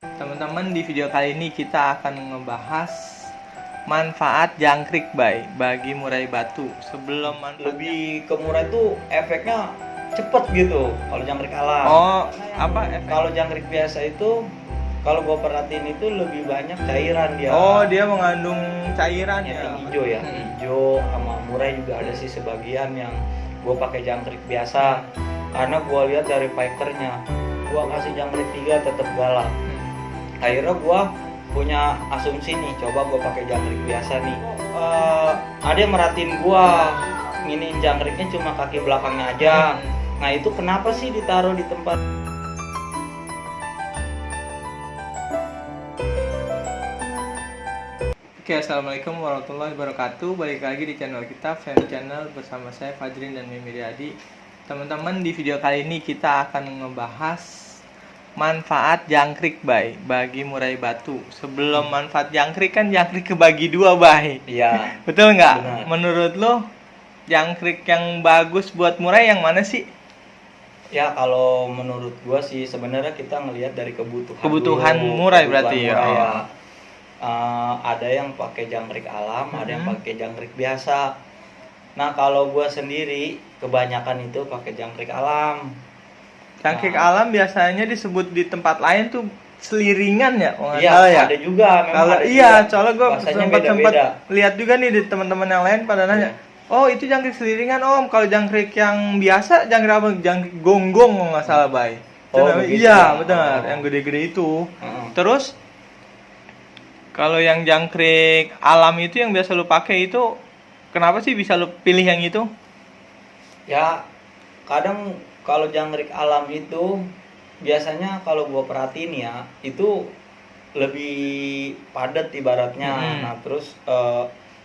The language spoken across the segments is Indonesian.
Teman-teman, di video kali ini kita akan ngebahas manfaat jangkrik bagi murai batu. Sebelum Lebih ke murai itu efeknya cepet gitu kalau jangkrik alam. Apa efek? Kalau jangkrik biasa itu, kalau gue perhatiin itu lebih banyak cairan dia. Dia mengandung cairan yang ya. hijau ya, hijau sama murai juga ada sih sebagian yang gue pakai jangkrik biasa. Karena gue lihat dari fighternya, gue kasih jangkrik 3 tetap galak. Akhirnya gue punya asumsi nih, coba gue pakai jangkrik biasa nih. Ada yang merhatiin gue, nginiin jangkriknya cuma kaki belakangnya aja. Nah itu kenapa sih ditaruh di tempat? Oke, assalamualaikum warahmatullahi wabarakatuh. Balik lagi di channel kita, Fam Channel, bersama saya Fajrin dan Mimi Riyadi. Teman-teman, di video kali ini kita akan ngebahas manfaat jangkrik bagi murai batu. Sebelum manfaat jangkrik, kan jangkrik kebagi dua Iya. Betul nggak? Benar. Menurut lo jangkrik yang bagus buat murai yang mana sih? Ya kalau menurut gua sih sebenarnya kita ngelihat dari Kebutuhan dulu, murai kebutuhan berarti ya. murai ya. Ada yang pakai jangkrik alam, ada yang pakai jangkrik biasa. Nah kalau gua sendiri kebanyakan itu pakai jangkrik alam. Jangkrik alam biasanya disebut di tempat lain tuh seliringan ya, Iya, ada juga memang. Kalau soalnya gue sempat lihat juga nih di teman-teman yang lain pada nanya, oh itu jangkrik seliringan om. Kalau jangkrik yang biasa, jangkrik apa? Jangkrik gonggong kalau nggak salah iya benar, yang gede-gede itu. Terus kalau yang jangkrik alam itu yang biasa lu pakai itu, kenapa sih bisa lu pilih yang itu? Ya kadang kalau jangkrik alam itu biasanya kalau gua perhatiin ya itu lebih padat ibaratnya. Nah terus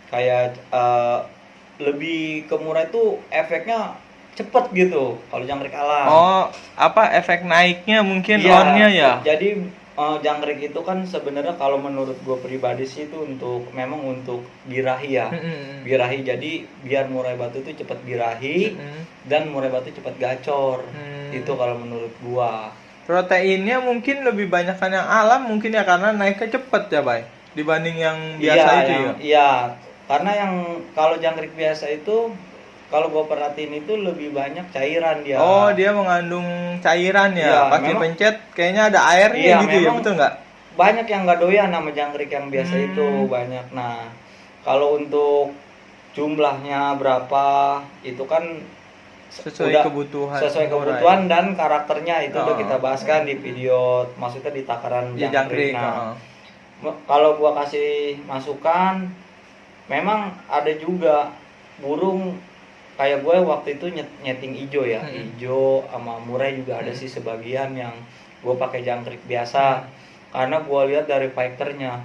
kayak lebih ke murai itu efeknya cepet gitu kalau jangkrik alam. Efek naiknya mungkin Iya, onnya ya. Jadi jangkrik itu kan sebenarnya kalau menurut gue pribadi sih itu memang untuk birahi ya. Birahi, jadi biar murai batu itu cepat birahi dan murai batu cepat gacor. Itu kalau menurut gua. Proteinnya mungkin lebih banyak kan yang alam mungkin ya, karena naiknya cepet ya dibanding yang biasa Iya, karena yang kalau jangkrik biasa itu kalau gue perhatiin itu lebih banyak cairan dia. Dia mengandung cairan ya. Iya, Pas dipencet kayaknya ada airnya gitu ya, betul nggak? Banyak yang nggak doyan sama jangkrik yang biasa itu, banyak. Nah, kalau untuk jumlahnya berapa itu kan sesuai kebutuhan dan karakternya itu udah kita bahaskan di video, maksudnya di takaran jangkrik. Nah, kalau gua kasih masukan, memang ada juga burung kayak gue waktu itu nyeting hijau ya, hijau sama murai juga ada sih sebagian yang gue pakai jangkrik biasa. Karena gue lihat dari fighternya,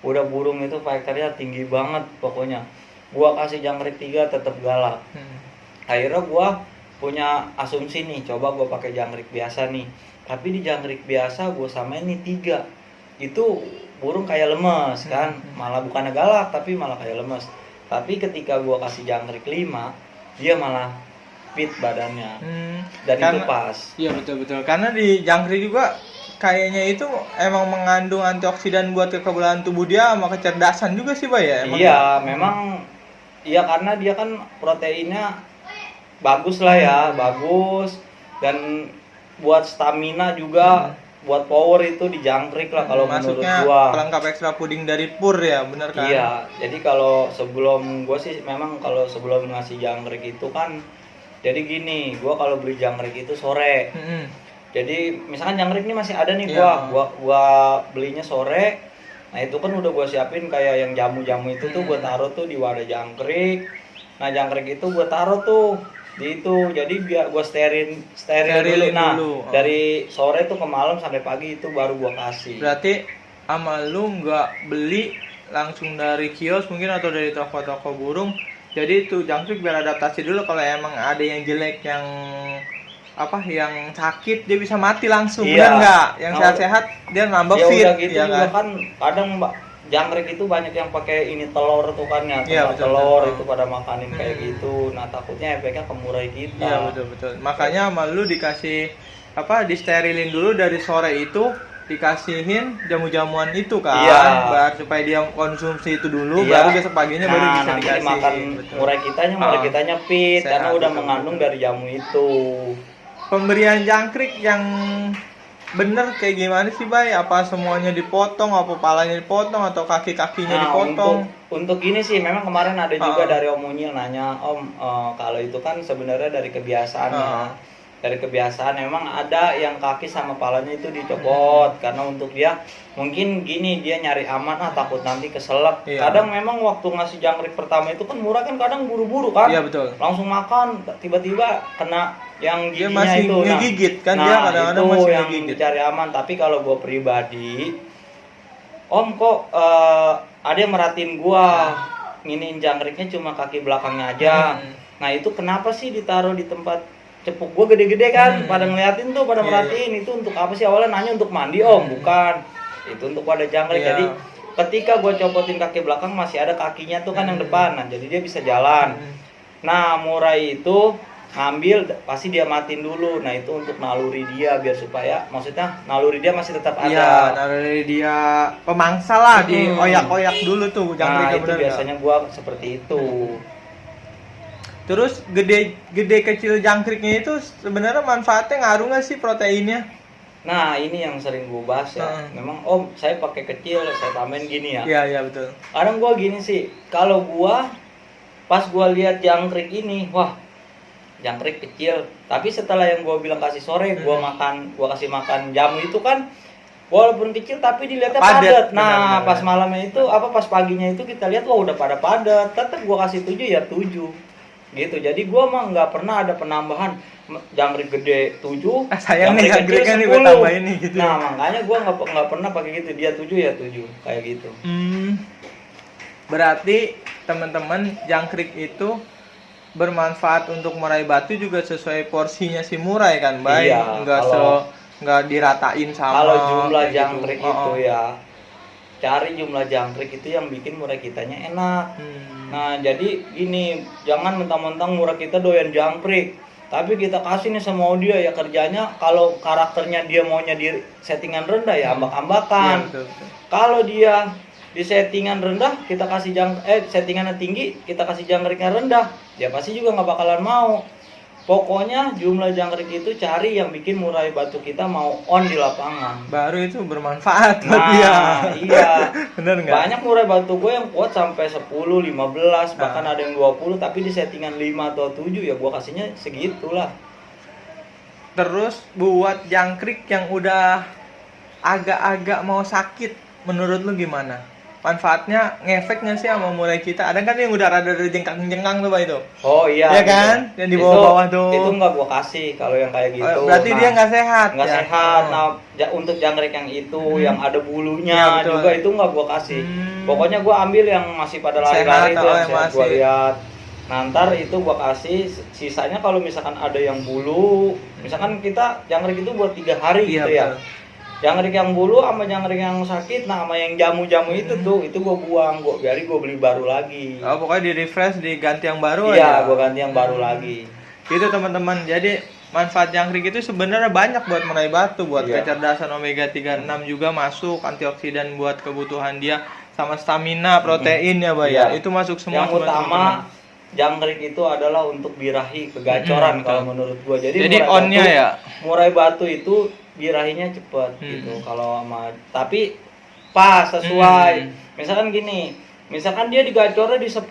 udah burung itu fighternya tinggi banget pokoknya. Gue kasih jangkrik 3 tetap galak. Akhirnya gue punya asumsi nih, coba gue pakai jangkrik biasa nih. Tapi di jangkrik biasa gue samain nih 3, itu burung kayak lemes kan, malah bukannya galak tapi malah kayak lemes. Tapi ketika gue kasih jangkrik 5, dia malah fit badannya. Dan itu pas. Iya betul. Karena di jangkrik juga kayaknya itu emang mengandung antioksidan buat kekebalan tubuh dia sama kecerdasan juga sih ya. Memang iya, karena dia kan proteinnya bagus lah ya, bagus, dan buat stamina juga, buat power itu di jangkrik lah kalau menurut gua. Pelengkap ekstra puding dari pur ya, bener kan? Iya, jadi kalau sebelum gua sih memang kalau sebelum ngasih jangkrik itu kan, jadi gini, gua kalau beli jangkrik itu sore. Jadi misalkan jangkrik ini masih ada nih, gua belinya sore. Nah itu kan udah gua siapin kayak yang jamu-jamu itu tuh gua taruh tuh di wadah jangkrik. Nah jangkrik itu gua taruh tuh di itu, jadi biar gua steril dulu. Dari sore tuh ke malam sampai pagi itu baru gua kasih. Berarti sama lu nggak beli langsung dari kios mungkin atau dari toko-toko burung. Jadi itu jangkrik biar adaptasi dulu, kalau emang ada yang jelek, yang sakit dia bisa mati langsung, benar nggak? Yang sehat-sehat dia nambah fit. Udah gitu juga kan kadang jangkrik itu banyak yang pakai ini telur tuh kan ya, telur itu pada makanin kayak gitu. Nah takutnya efeknya ke murai kita. Iya betul. Makanya sama lu dikasih disterilin dulu dari sore itu dikasihin jamu-jamuan itu kan, Iya. supaya dia konsumsi itu dulu, Iya. baru besok paginya baru bisa nanti dikasih. dimakan Betul. murai kitanya fit Sehat, karena udah betul, mengandung betul. dari jamu itu. Pemberian jangkrik yang bener kayak gimana sih, Bay? Apa semuanya dipotong, apa palanya dipotong, atau kaki-kakinya Nah, dipotong? untuk ini sih memang kemarin ada juga Ah. dari Om Unyil nanya, Om, kalau itu kan sebenarnya dari kebiasaan ya. Ah. Dari kebiasaan memang ada yang kaki sama palanya itu dicopot karena untuk dia mungkin gini, dia nyari aman, takut nanti keselak. Iya. Kadang memang waktu ngasih jangkrik pertama itu kan murah kan, kadang buru-buru kan. Iya, betul. Langsung makan, tiba-tiba kena yang Dia giginya masih itu. ngegigit kan, dia nah kadang-kadang itu masih yang ngegigit. cari aman. Tapi kalau gue pribadi, Om kok ada yang merhatiin gua nginiin jangkriknya cuma kaki belakangnya aja. Nah itu kenapa sih ditaruh di tempat cepuk gua gede-gede kan? Pada ngeliatin tuh, pada merhatiin. Itu untuk apa sih? Awalnya nanya untuk mandi, Om, bukan. Itu untuk wadah jangkrik. Jadi ketika gua copotin kaki belakang masih ada kakinya tuh kan yang depan. Nah jadi dia bisa jalan. Nah murai itu ngambil pasti dia matiin dulu. Nah itu untuk naluri dia biar supaya, maksudnya naluri dia masih tetap ada. Iya, naluri dia pemangsa lah, dioyak-oyak dulu tuh Nah jangkriknya, itu bener biasanya gua seperti itu. Terus gede kecil jangkriknya itu sebenarnya manfaatnya ngaruh nggak sih proteinnya? Nah ini yang sering gue bahas ya. Memang Om saya pakai kecil, saya tambahin gini ya. Iya, iya betul. Kadang gue gini sih, kalau gua pas gua lihat jangkrik ini, wah jangkrik kecil. Tapi setelah yang gua bilang kasih sore, gua kasih makan jamu itu kan, walaupun kecil tapi dilihatnya padat. Nah pas malamnya itu pas paginya itu kita lihat wah udah pada padat. Tetap gua kasih 7 ya 7 gitu. Jadi gua mah nggak pernah ada penambahan jangkrik gede 7, sayang nih jangkrik kan gue tambahin nih gitu. Nah makanya gua nggak pernah pakai gitu, dia 7 ya 7 kayak gitu. Berarti teman-teman jangkrik itu bermanfaat untuk murai batu juga sesuai porsinya si murai kan, Bay? Iya, nggak diratain sama. Kalau jumlah kayak jangkrik itu ya, cari jumlah jangkrik itu yang bikin murai kitanya enak. Nah jadi gini, jangan mentang-mentang murai kita doyan jangkrik, tapi kita kasih nih sama dia ya kerjanya, kalau karakternya dia maunya di settingan rendah ya ambak-ambakan. Iya, betul. Kalau dia di settingan rendah kita kasih settingannya tinggi, kita kasih jangkriknya rendah, dia pasti juga nggak bakalan mau. Pokoknya jumlah jangkrik itu cari yang bikin murai batu kita mau on di lapangan. Baru itu bermanfaat buat dia. Iya. Bener nggak? Banyak murai batu gue yang kuat sampai 10, 15, bahkan ada yang 20, tapi di settingan 5 atau 7 ya gue kasihnya segitulah. Terus buat jangkrik yang udah agak-agak mau sakit, menurut lu gimana? Manfaatnya ngefek nggak sih sama murai kita? Ada kan yang udah rada jengkang-jengkang tuh, Pak itu? Oh iya. Iya kan? Yang di bawah-bawah tuh. Itu nggak gua kasih kalau yang kayak gitu. Berarti dia nggak sehat. Nggak sehat. Nah, untuk jangkrik yang itu yang ada bulunya juga itu nggak gua kasih. Pokoknya gua ambil yang masih pada lari-lari itu yang sehat gua lihat. Nah, ntar itu gua kasih, sisanya kalau misalkan ada yang bulu, misalkan kita jangkrik itu buat 3 hari gitu ya. Jangkrik yang bulu sama jangkrik yang sakit, nah sama yang jamu-jamu itu tuh, itu gue buang, biarin gue beli baru lagi. Oh, pokoknya di refresh, diganti yang baru aja. Iya, aja. gue ganti yang baru lagi. Gitu teman-teman. Jadi manfaat jangkrik itu sebenarnya banyak buat murai batu, buat kecerdasan omega 3 6 juga masuk, antioksidan buat kebutuhan dia, sama stamina, protein ya, Bay. Itu masuk semua. Yang utama jangkrik itu adalah untuk birahi kegacoran kalau menurut gue. Jadi onnya ya. Murai batu itu birahinya cepet gitu kalau tapi pas sesuai. Misalkan gini, misalkan dia digacornya di 10.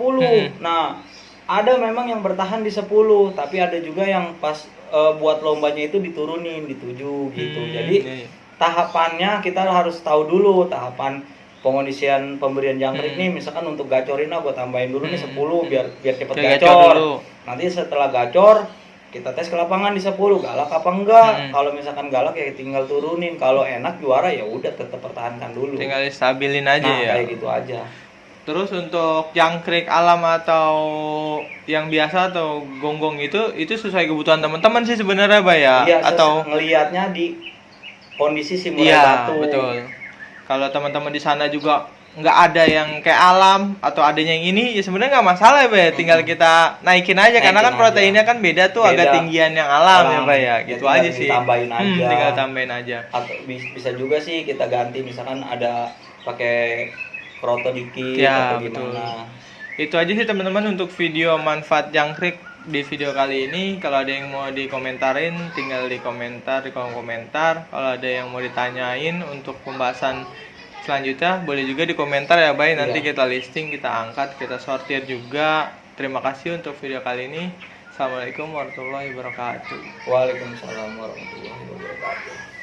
Nah, ada memang yang bertahan di 10, tapi ada juga yang pas buat lombanya itu diturunin di 7 gitu. Jadi tahapannya kita harus tahu dulu tahapan pengondisian pemberian jangkrik nih. Misalkan untuk gacorin gue tambahin dulu nih 10 biar cepet gacor. Nanti setelah gacor kita tes ke lapangan di 10, galak apa enggak. Kalau misalkan galak ya tinggal turunin, kalau enak juara ya udah tetap pertahankan dulu, tinggal stabilin aja. Ya kayak gitu aja. Terus untuk jangkrik alam atau yang biasa atau gonggong itu sesuai kebutuhan teman-teman sih sebenarnya, Bay ya. Iya, atau ngelihatnya di kondisi si murai batu. Betul. Kalau teman-teman di sana juga nggak ada yang kayak alam atau adanya yang ini ya sebenarnya nggak masalah ya Bay, tinggal kita naikin aja karena kan proteinnya kan beda tuh, agak tinggian yang alam ya Bay ya, gitu aja sih. Tambahin aja. Tinggal tambahin aja. Atau bisa juga sih kita ganti misalkan ada pakai kroto dikit Ya, atau gimana. Itu aja sih teman-teman untuk video manfaat jangkrik di video kali ini. Kalau ada yang mau dikomentarin tinggal di komentar, di kolom komentar. Kalau ada yang mau ditanyain untuk pembahasan selanjutnya boleh juga di komentar ya Bay, nanti kita listing, kita angkat, kita sortir juga. Terima kasih untuk video kali ini. Assalamualaikum warahmatullahi wabarakatuh. Waalaikumsalam warahmatullahi wabarakatuh.